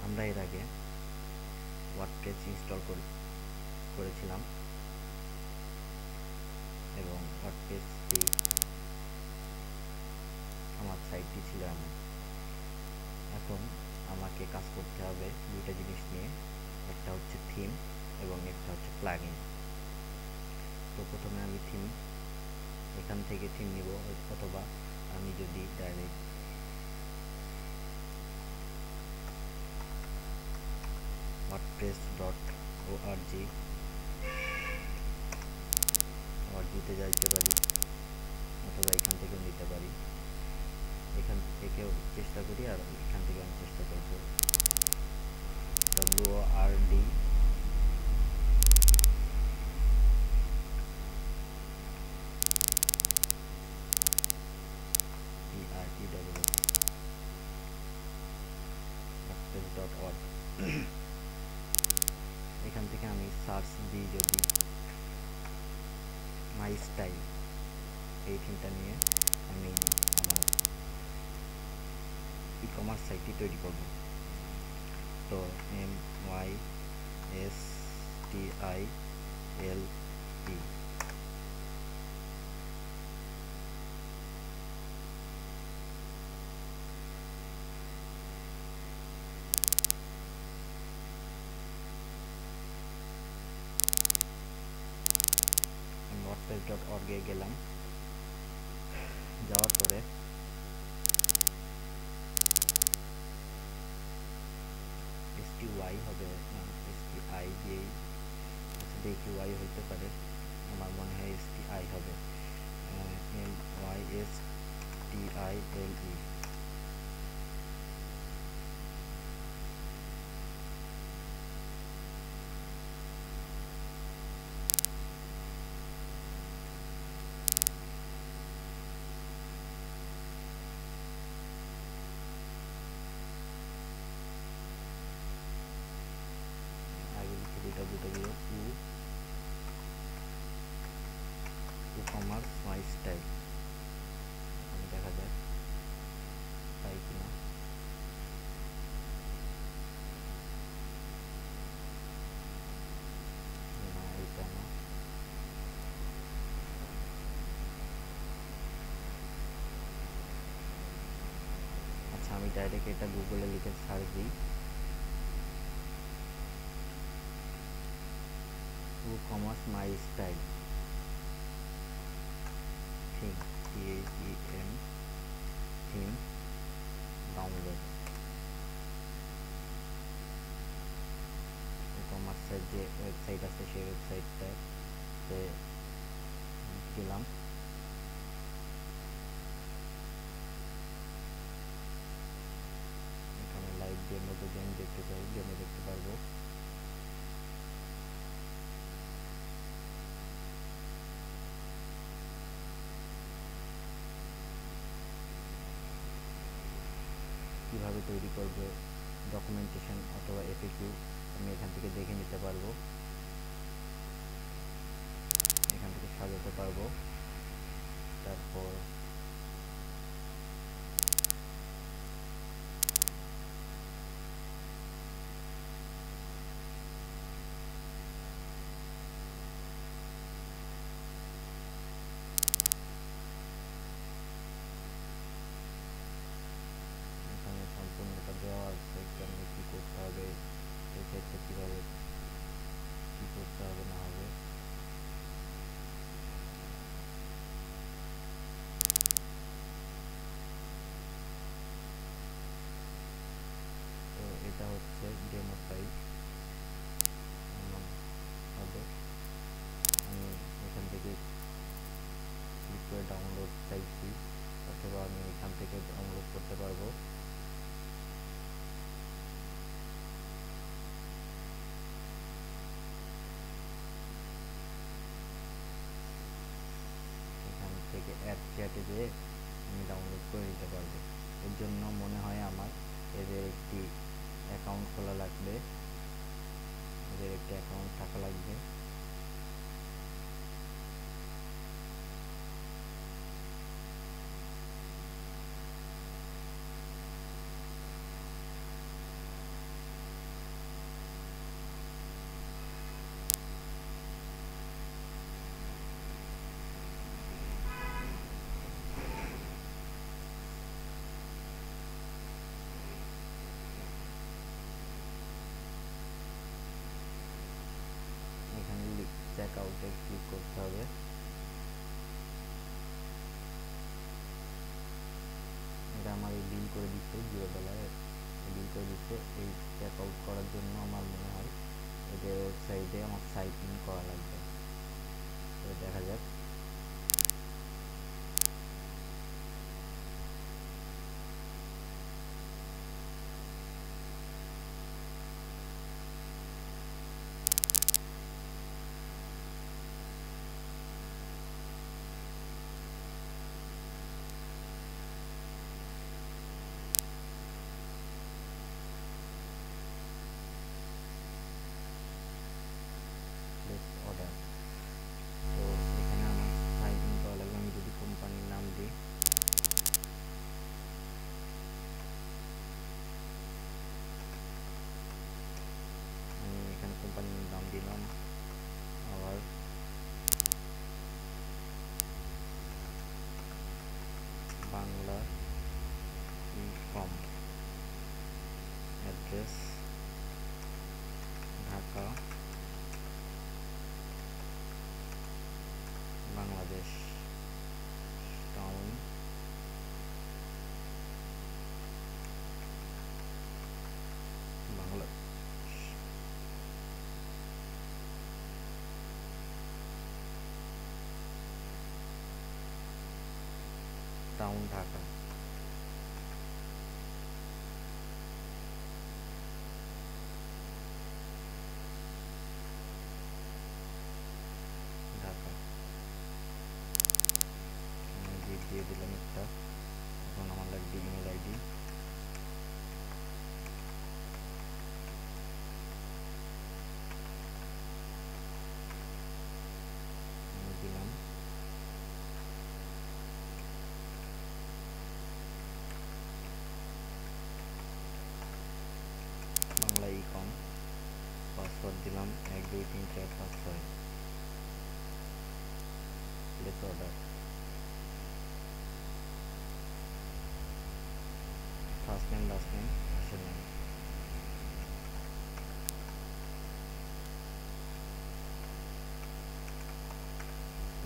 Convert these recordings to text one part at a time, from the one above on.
আমরা এর আগে ওয়ার্ডপ্রেস ইনস্টল করেছিলাম এবং ওয়ার্ডপ্রেসটি আমার সাইটটি ছিল এমন। এখন আমাকে কাজ করতে হবে দুইটা জিনিস নিয়ে, একটা হচ্ছে থিম এবং একটা হচ্ছে প্লাগইন। তো প্রথমে আমি এখান থেকে থিম নিব, অথবা আমি যদি ডাইরেক্ট wordpress.org-তে যাইতে পারি, অথবা এখান থেকেও নিতে পারি। এখান থেকেও চেষ্টা করি, আর এখান থেকে আমি চেষ্টা করব wordpress.org। এখান থেকে আমি সার্চ দিই যদি মাই স্টাইল, এই থিমটা নিয়ে আমি আমার ই কমার্স সাইটটি তৈরি করব। তো MYSTILE, wordpress.org-এ গেলাম। যাওয়ার পরে STY হবে না, STI দিয়েই, আচ্ছা দেখি ওয়াই হইতে পারে, আমার মনে হয় STI হবে। MYSTILE। আগে লিখে www.commerce my style, দেখা যায় পাই কিনা। না, এটা না। আচ্ছা, আমি ডাইরেক্ট এটা গুগলে লিখে সার্চ দিই, WooCommerce my style theme, theme download. WooCommerce-এর যে ওয়েবসাইট আছে সেই ওয়েবসাইটটাতে গেলাম। এখানে লাইভ ডেমো, যদি আমি দেখতে চাই ডেমো দেখতে পারবো। কিভাবে তৈরি করবে ডকুমেন্টেশন অথবা এফএকিউ আমি এখান থেকে দেখে নিতে পারবো, এখান থেকে সাজাতে পারবো। তারপর এখানে সম্পূর্ণটা দেওয়া আছে, কেমনি কী করতে হবে, এই সাইটটা কীভাবে কী করতে হবে না হবে। তো এটা হচ্ছে ডেমো সাইট হবে। আমি এখান থেকে ক্লিক করে ডাউনলোড চাইছি, অথবা আমি এখান থেকে ডাউনলোড করতে পারবো। এখান থেকে অ্যাড চ্যাটে যেয়ে আমি ডাউনলোড করে নিতে পারবো। এর জন্য মনে হয় আমার এদের একটি অ্যাকাউন্ট খোলা লাগবে, এদের একটি অ্যাকাউন্ট থাকা লাগবে। করতে হবে। এটা আমার বিল করে দিচ্ছে $0, বিল করে দিচ্ছে। এই চেক আউট করার জন্য আমার মনে হয় এদের ওয়েবসাইটে আমার সাইট ইন করা লাগবে। তো দেখা যাক। অর্ডার, তো এখানে আমার সাইন ইন করা লাগবে। আমি যদি কোম্পানির নাম দিই, আমি এখানে কোম্পানির নাম দিলাম। আবার Bangla ecom, address Dhaka, Bangladesh, town Bangla, town Dhaka, Dhaka. আমি জিপ দিয়ে দিলাম একটা। এখন আমার লাগবে ইমেল আইডি। আমি দিলাম। বাংলা ই-কম, পাসওয়ার্ড দিলাম 1 2 3 4 5 6। Place order, first name last name আসল নেম।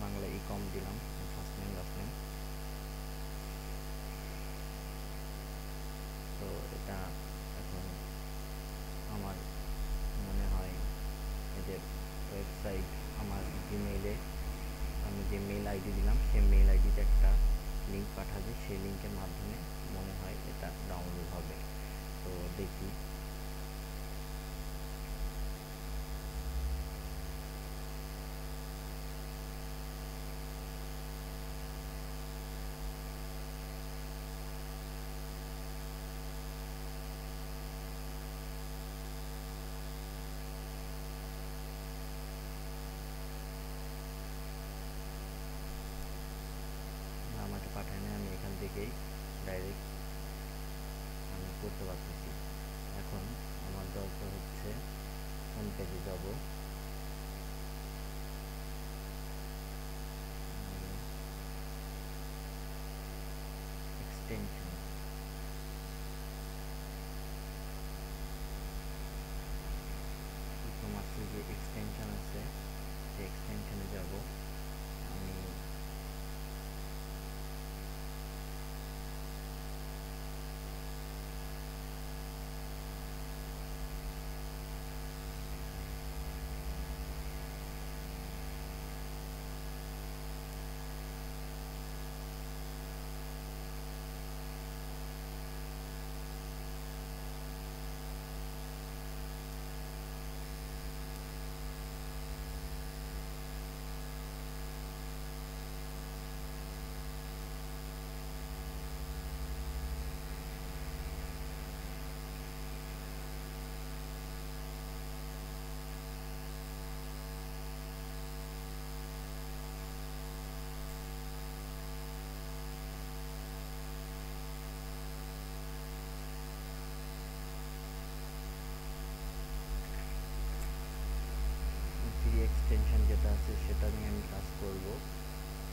বাংলা ই-কম দিলাম, ফার্স্ট নেম লাস্ট নেম। তো এটা এখন আমার মনে হয় এদের ওয়েবসাইট আমার জিমেইলে, আমি যে মেল আইডি দিলাম সেই মেল আইডিতে একটা লিঙ্ক পাঠাবে। সেই লিঙ্কের মাধ্যমে মনে হয় এটা ডাউনলোড হবে। তো দেখি। আমাকে পাঠায় না, আমি এখান থেকেই ডাইরেক্ট আমি করতে পারতেছি। এখন আমার দরকার হচ্ছে হোম পেজে যাব। এক্সটেনশন, ই-কমার্সের যে এক্সটেনশন আছে সেই এক্সটেনশনে যাব। আমি ফ্রি এক্সটেনশন যেটা আছে সেটা নিয়ে আমি কাজ করব।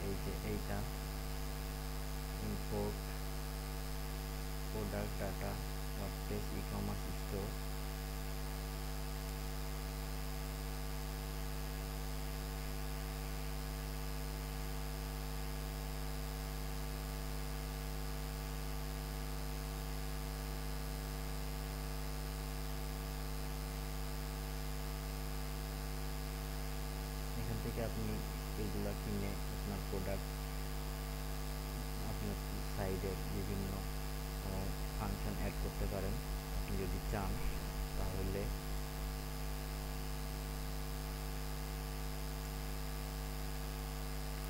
এই যে এইটা import product data WordPress e-commerce store. আপনি এগুলো কিনে আপনার প্রোডাক্ট আপনার সাইডের বিভিন্ন ফাংশন অ্যাড করতে পারেন। আপনি যদি চান তাহলে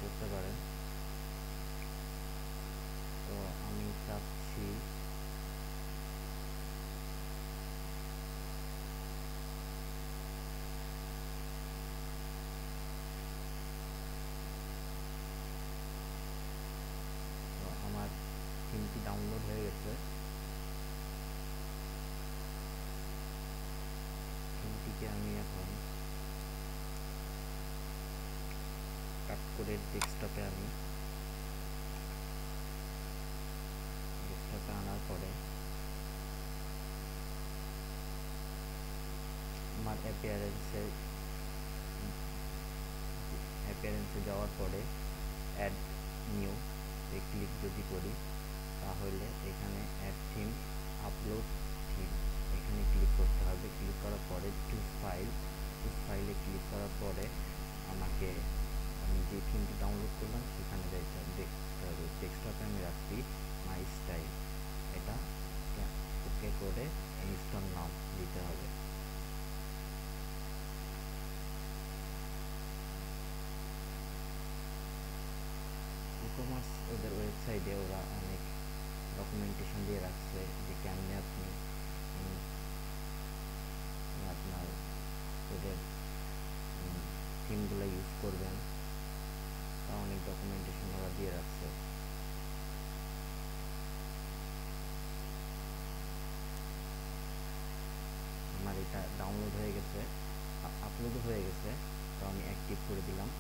করতে পারেন। তো আমি চাচ্ছি তো আমার থিমটি ডাউনলোড হয়ে গেছে। থিমটিকে আমি এখন কাট করে ডেস্কটপে আনার পরে আমার অ্যাপিয়ারেন্সে যাওয়ার পরে অ্যাড নিউ এ ক্লিক যদি করি তাহলে এখানে অ্যাড থিম, আপলোড থিম এখানে ক্লিক করতে হবে। ক্লিক করার পরে চুজ ফাইলে ক্লিক করার পরে আমি যে থিমটি ডাউনলোড করলাম সেখানে দেখতে হবে। ডেস্কটপে আমি রাখছি মাই স্টাইল, এটা ওকে করে ইনস্টল নাও দিতে হবে। ই-কমার্স ওদের ওয়েবসাইটে ওরা অনেক ডকুমেন্টেশন দিয়ে রাখছে যে কেমনে আপনি আপনার ওদের থিমগুলো ইউজ করবেন, তা অনেক ডকুমেন্টেশন ওরা দিয়ে রাখছে। আমার এটা ডাউনলোড হয়ে গেছে, আপলোড হয়ে গেছে, তো আমি অ্যাক্টিভ করে দিলাম।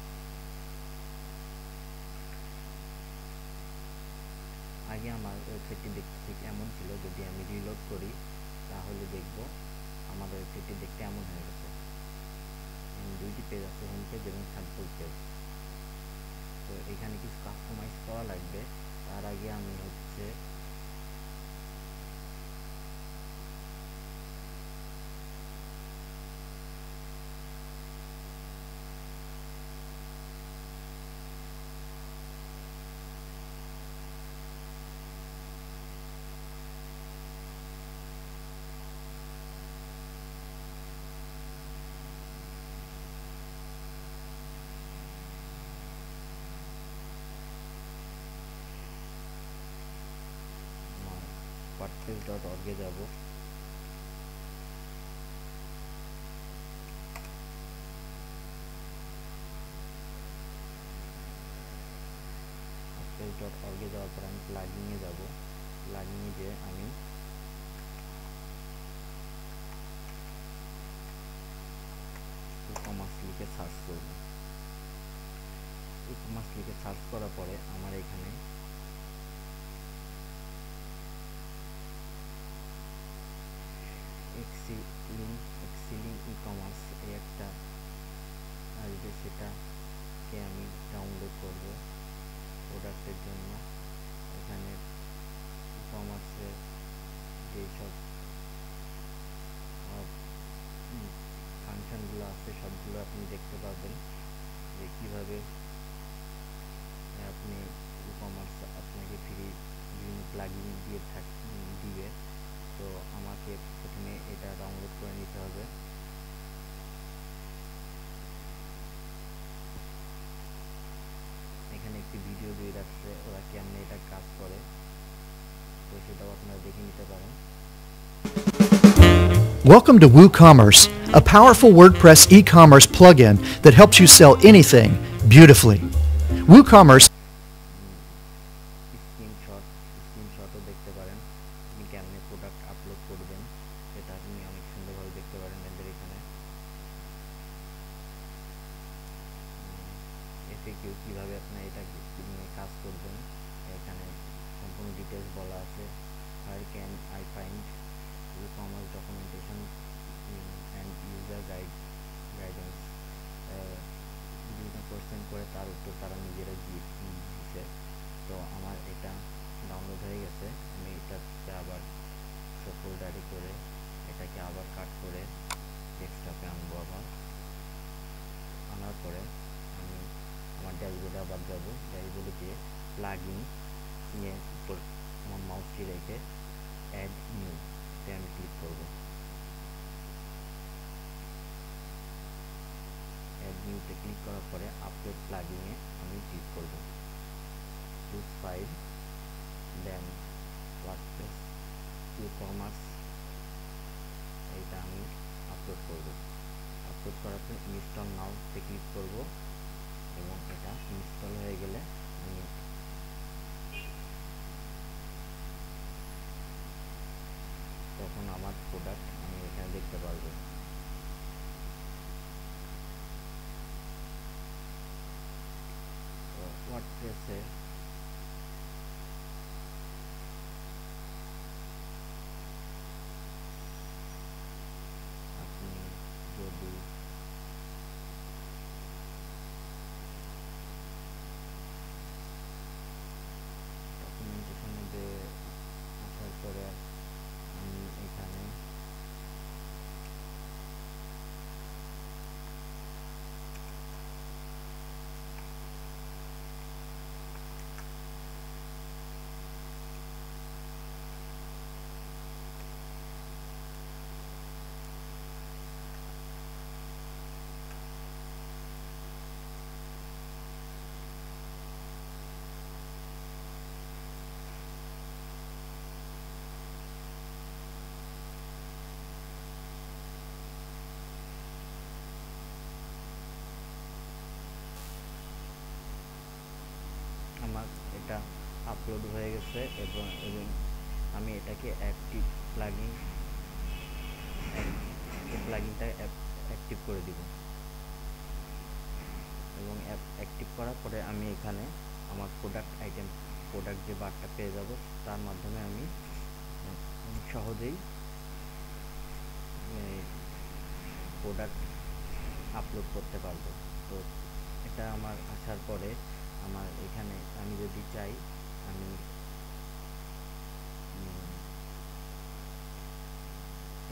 আগে আমার ওয়েবসাইটটি দেখতে ঠিক এমন ছিল, যদি আমি রিলোড করি তাহলে দেখব আমার ওয়েবসাইটটি দেখতে এমন হয়ে গেছে। দুইটি পেজ আছে, হোম পেজ এবং স্যাম্পল পেজ। তো এখানে কিছু কাস্টমাইজ করা লাগবে। তার আগে আমি wordpress.org এ যাব। wordpress.org এ যাওয়ার পর আমি প্লাগইনে যাব। প্লাগইনে যে আমি ই-কমার্স লিখে সার্চ করব। ই-কমার্স লিখে সার্চ করার পরে আমার এখানে এক্সিলিং ই-কমার্স এই একটা আসবে, সেটাকে আমি ডাউনলোড করব প্রোডাক্টের জন্য। এখানে ই-কমার্সের যেসব ফাংশনগুলো আছে সবগুলো আপনি দেখতে পাবেন, যে কীভাবে আপনি ই-কমার্স আপনাকে ফ্রি বিভিন্ন প্লাগইন দিবে। তো আমাকে প্রথমে এটা ডাউনলোড করে নিতে হবে। এখানে একটি ভিডিও দিয়ে রাখছে ওরা কেমনে এটা কাজ করে, তো সেটাও আপনারা দেখে নিতে পারেন। Welcome to WooCommerce, a powerful WordPress e-commerce plugin that helps you sell anything beautifully. WooCommerce স্ক্রিনশটও দেখতে পারেন, আপনি কেমনে প্রোডাক্ট আপলোড করবেন সেটা আপনি অনেক সুন্দরভাবে দেখতে পারেন এদের এখানে। এফএকিউ কীভাবে আপনি এটা কাজ করবেন এখানে সম্পূর্ণ ডিটেলস বলা আছে। Where can I find e-commerce documentation and user guidance? বিভিন্ন কোশ্চেন করে তার উত্তর তারা নিজেরাই দিয়েছে। তো আমার এটা ডাউনলোড হয়ে গেছে। আমি এটাকে আবার ফোল্ডারে করে এটাকে আবার কাট করে ডেস্কটপে আনবো। আবার আনার পরে আমি নিউতে ক্লিক করার পরে আপলোড প্লাগিনে আমি ক্লিক করব, চুজ ফাইল, দেন ওয়ার্ডপ্রেস ই-কমার্স, এইটা আমি আপলোড করব। আপলোড করার পর ইনস্টল নাওতে ক্লিক করব এবং এটা ইনস্টল হয়ে গেলে আমি তখন আমার প্রোডাক্ট আমি এখানে দেখতে পারবো। ওয়ার্ডপ্রেসে আপনি যদি ডকুমেন্টেশনে আসার পরে আমি এখানে আমার এটা আপলোড হয়ে গেছে এবং আমি এটাকে প্লাগিনটা অ্যাক্টিভ করে দিব এবং অ্যাক্টিভ করার পরে আমি এখানে আমার প্রোডাক্ট যে বারটা পেয়ে যাব, তার মাধ্যমে আমি সহজেই প্রোডাক্ট আপলোড করতে পারবো। তো এটা আমার আসার পরে আমার এখানে আমি যদি চাই আমি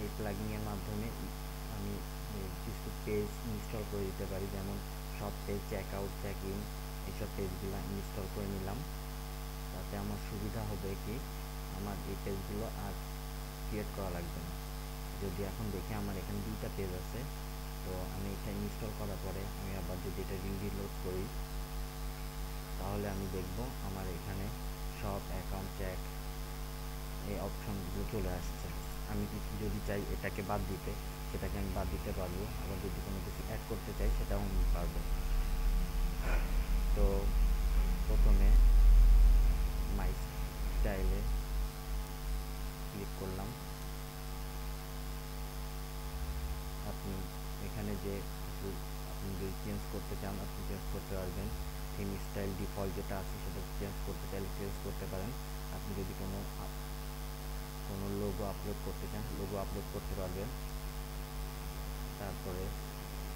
এই প্লাগিনের মাধ্যমে আমি কিছু পেজ ইনস্টল করে দিতে পারি, যেমন সব page, check out, check in, এইসব পেজগুলো ইনস্টল করে নিলাম। তাতে আমার সুবিধা হবে কি, আমার এই পেজগুলো আর ক্রিয়েট করা লাগবে না। যদি এখন দেখি আমার এখানে 2টা পেজ আছে, তো আমি এটা ইনস্টল করার পরে আমি আবার যদি এটা রিলোড করি, তাহলে আমি দেখব আমার এখানে সব অ্যাকাউন্ট, চেক, এই অপশনগুলো চলে আসছে। আমি যদি চাই এটাকে বাদ দিতে, সেটাকে আমি বাদ দিতে পারবো। আবার যদি কোনো কিছু অ্যাড করতে চাই, সেটাও আমি পারবো। তো প্রথমে মাই স্টাইলে ক্লিক করলাম। আপনি এখানে যে আপনি যদি চেঞ্জ করতে চান, আপনি চেঞ্জ করতে পারবেন। থিম স্টাইল ডিফল্ট যেটা আছে সেটা চেঞ্জ করতে চাইলে চেঞ্জ করতে পারেন। আপনি যদি কোনো লোগো আপলোড করতে চান, লোগো আপলোড করতে পারবেন। তারপরে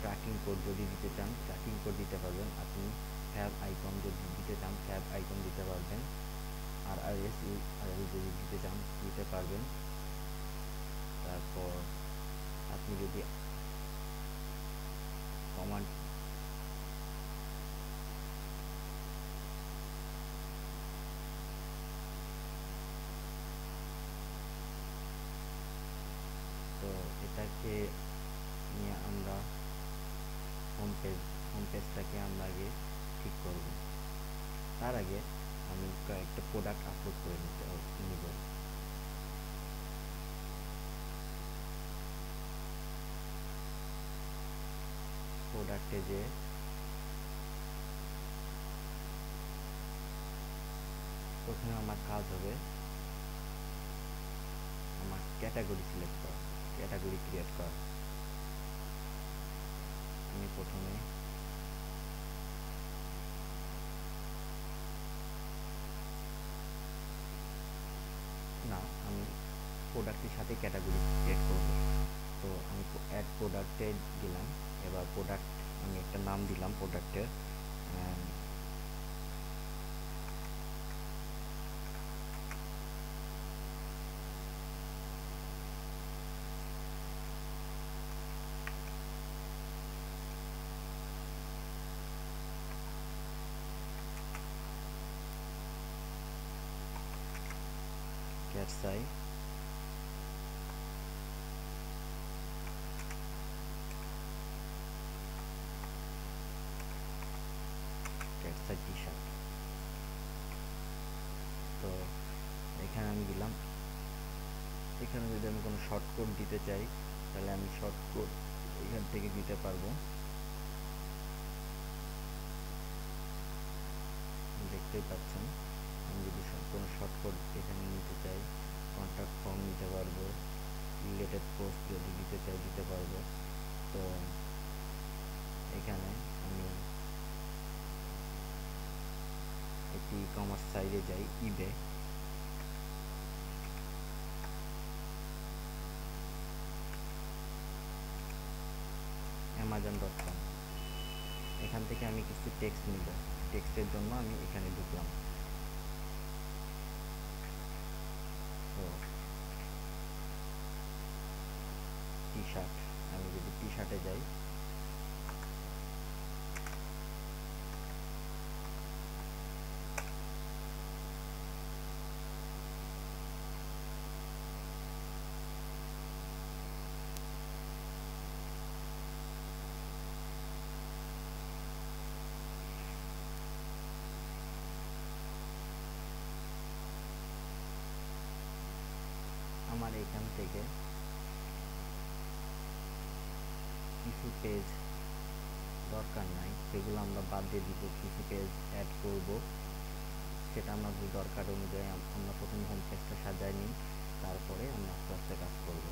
ট্র্যাকিং কোড যদি দিতে চান, ট্র্যাকিং কোড দিতে পারবেন। আপনি ফ্যাব আইকন যদি দিতে চান, ফ্যাব আইকন দিতে পারবেন। আর URL যদি দিতে চান, দিতে পারবেন। তারপর আপনি যদি কমান্ড তো এটাকে নিয়ে আমরা হোম পেজটাকে আমরা আগে ঠিক করব। তার আগে আমি কয়েকটা প্রোডাক্ট আপলোড করে নিব। প্রোডাক্টে যে প্রথমে আমার কাজ হবে আমার ক্যাটাগরি সিলেক্ট করা, ক্যাটাগরি ক্রিয়েট করা। আমি প্রথমে আমি প্রোডাক্টের সাথে ক্যাটাগরি ক্রিয়েট করব। তো আমি অ্যাড প্রোডাক্টে দিলাম। এবার প্রোডাক্ট আমি একটা নাম দিলাম প্রোডাক্টের, ক্যাটসাই। এখানে যদি আমি কোনো শর্টকাট দিতে চাই তাহলে আমি শর্টকাট এখান থেকে দিতে পারবো। দেখতেই পাচ্ছেন আমি যদি কোনো শর্টকাট এখানে নিতে চাই, কন্ট্যাক্ট ফর্ম নিতে পারবো, রিলেটেড পোস্ট যদি দিতে চাই দিতে পারবো। তো এখানে আমি একটি ই কমার্স সাইটে যাই, ইবে। amazon.com, এখান থেকে আমি কিছু টেক্সট নিব। টেক্সটের জন্য আমি এখানে ঢুকলাম। তো টি শার্ট, আমি যদি টি শার্টে যাই, আমার এখান থেকে কিছু পেজ দরকার নাই, সেগুলো আমরা বাদ দিয়ে দিব। কিছু পেজ অ্যাড করব, সেটা আমাদের দরকার অনুযায়ী আমরা প্রথমে হোম পেজটা সাজাই নিই, তারপরে আমরা আস্তে আস্তে কাজ করব।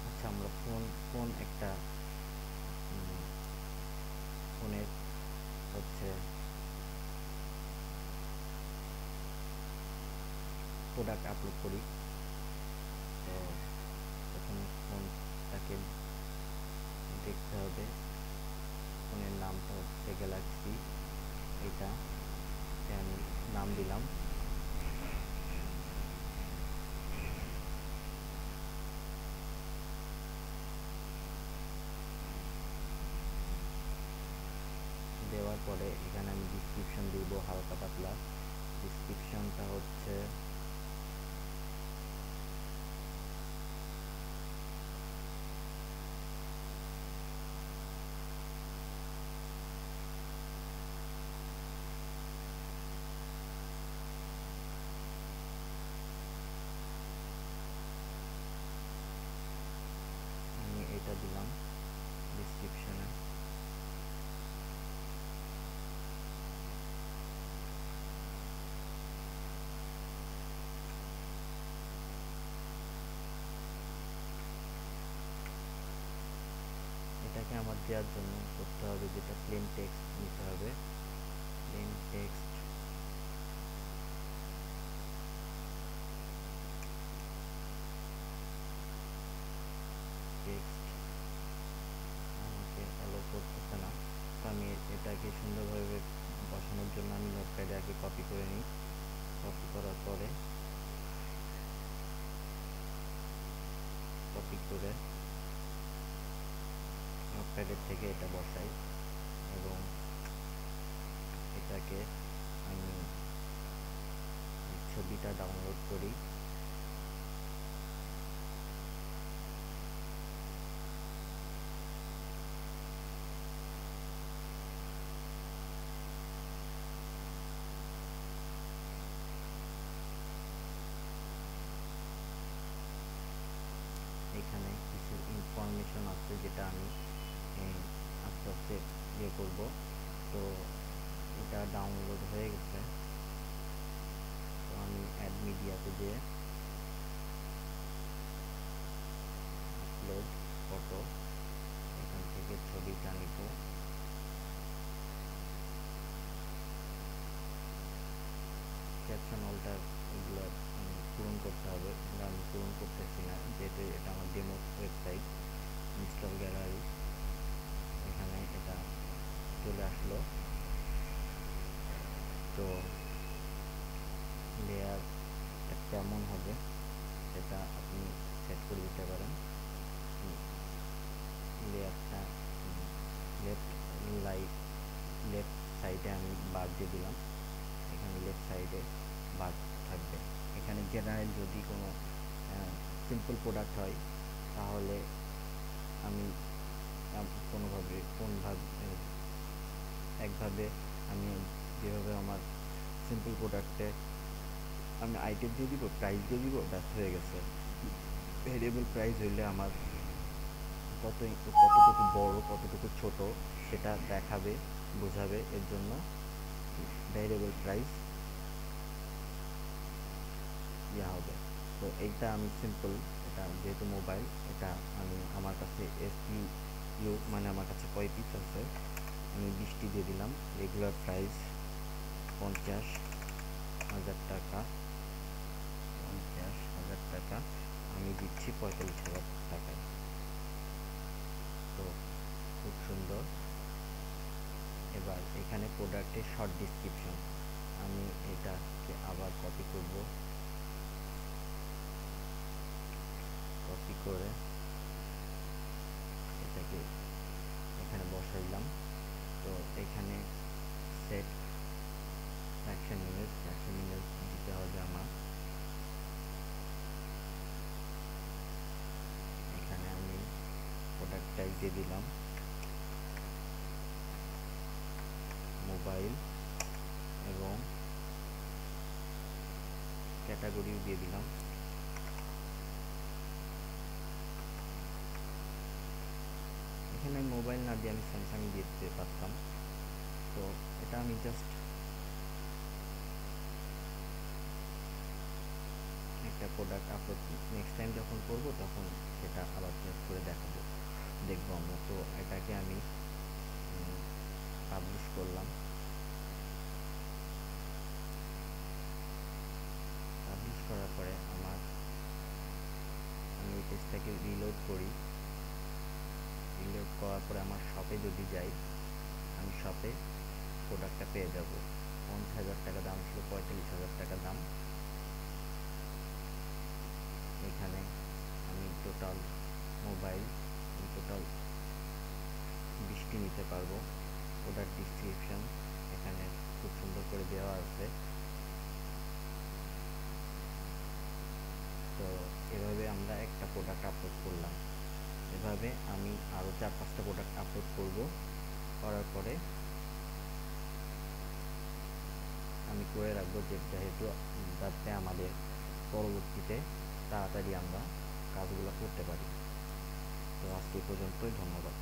আচ্ছা, আমরা ফোন একটা ফোনের হচ্ছে প্রোডাক্ট আপলোড করি। তো প্রথমে ফোনটাকে দেখতে হবে। ফোনের নামটা হচ্ছে গ্যালাক্সি, এটা আমি নাম দিলাম। দেওয়ার পরে এখানে আমি ডিসক্রিপশন দিব, হালকা পাতলা। ডিসক্রিপশনটা হচ্ছে আমি এটা দিলাম ডিসক্রিপশনে। এটাকে আমার দেওয়ার জন্য করতে হবে যেটা প্লেন টেক্সট নিতে হবে। প্লেন টেক্সট আমাকে অ্যালো করতেছে না। তো আমি এটাকে সুন্দরভাবে বসানোর জন্য আমি নোটপ্যাডে আগে কপি করে নিই। কপি করার পরে কপি করে নোটপ্যাডের থেকে এটা বসাই এবং এটাকে আমি ছবিটা ডাউনলোড করি। এখানে কিছু ইনফরমেশন আছে যেটা আমি আস্তে আস্তে ইয়ে করব। তো এটা ডাউনলোড হয়ে গেছে। তো আমি অ্যাড মিডিয়াতে যেয়ে আপলোড ফটো, এখান থেকে ছবিটা নিব। ক্যাপশন অল্টার এগুলো পূরণ করতে হবে, এগুলো আমি পূরণ করতেছি না যেহেতু এটা আমার ডেমো ওয়েবসাইট। ইনস্টল গ্যালারি, এখানে এটা চলে আসলো। তো লেয়ার কেমন হবে সেটা আপনি সেট করে দিতে পারেন। লেয়ারটা লেফট লাইট লেফট সাইডে আমি বার দিয়ে দিলাম। এখানে লেফট সাইডে বার থাকবে। এখানে জেনারেল যদি কোনো সিম্পল প্রোডাক্ট হয় তাহলে আমি একভাবে আমি যেভাবে আমার সিম্পল প্রোডাক্টে আমি আইটেম দিয়ে দিব, প্রাইস দিয়ে দিব, ব্যাস হয়ে গেছে। ভেরিয়েবল প্রাইস হইলে আমার কতটুকু বড় কতটুকু ছোট সেটা দেখাবে, বোঝাবে। এর জন্য ভেরিয়েবল প্রাইস হবে। তো এইটা আমি সিম্পল, এটা যেহেতু মোবাইল, এটা আমি আমার কাছে SKU মানে আমার কাছে কয় পিস আছে আমি 20টি দিয়ে দিলাম। রেগুলার প্রাইস 50,000 টাকা, 50,000 টাকা আমি দিচ্ছি 45,000 টাকায়। তো খুব সুন্দর। এবার এখানে প্রোডাক্টের শর্ট ডিসক্রিপশন, আমি এটাকে আবার কপি করব, কপি করে এটাকে এখানে বসাইলাম। তো এখানে সেট অ্যাকশন ইমেজ দিতে হবে আমার। এখানে আমি প্রোডাক্ট টাইপ দিয়ে দিলাম মোবাইল এবং ক্যাটাগরি দিয়ে দিলাম। এখানে মোবাইল না দিয়ে আমি স্যামসাং দিয়ে দিতে পারতাম। তো এটা আমি জাস্ট একটা প্রোডাক্ট আপলোড নেক্সট টাইম যখন করব তখন সেটা আবার চেঞ্জ করে দেখবো আমরা। তো এটাকে আমি পাবলিশ করলাম। পাবলিশ করার পরে আমি এই পেজটাকে রিলোড করি। রিলোড করার পরে আমার শপে যদি যাই, আমি শপে প্রোডাক্টটা পেয়ে যাব। 50,000 টাকা দাম ছিল, 45,000 টাকা দাম। এখানে আমি টোটাল মোবাইল টোটাল 20টি নিতে পারবো। প্রোডাক্ট ডিসক্রিপশন এখানে খুব সুন্দর করে দেওয়া আছে। তো এভাবে আমরা একটা প্রোডাক্ট আপলোড করলাম। এভাবে আমি আরও 4-5টা প্রোডাক্ট আপলোড করব। করার পরে আমি করে রাখবো, যেহেতু যাতে আমাদের পরবর্তীতে তাড়াতাড়ি আমরা কাজগুলো করতে পারি। তো আজকে পর্যন্তই, ধন্যবাদ।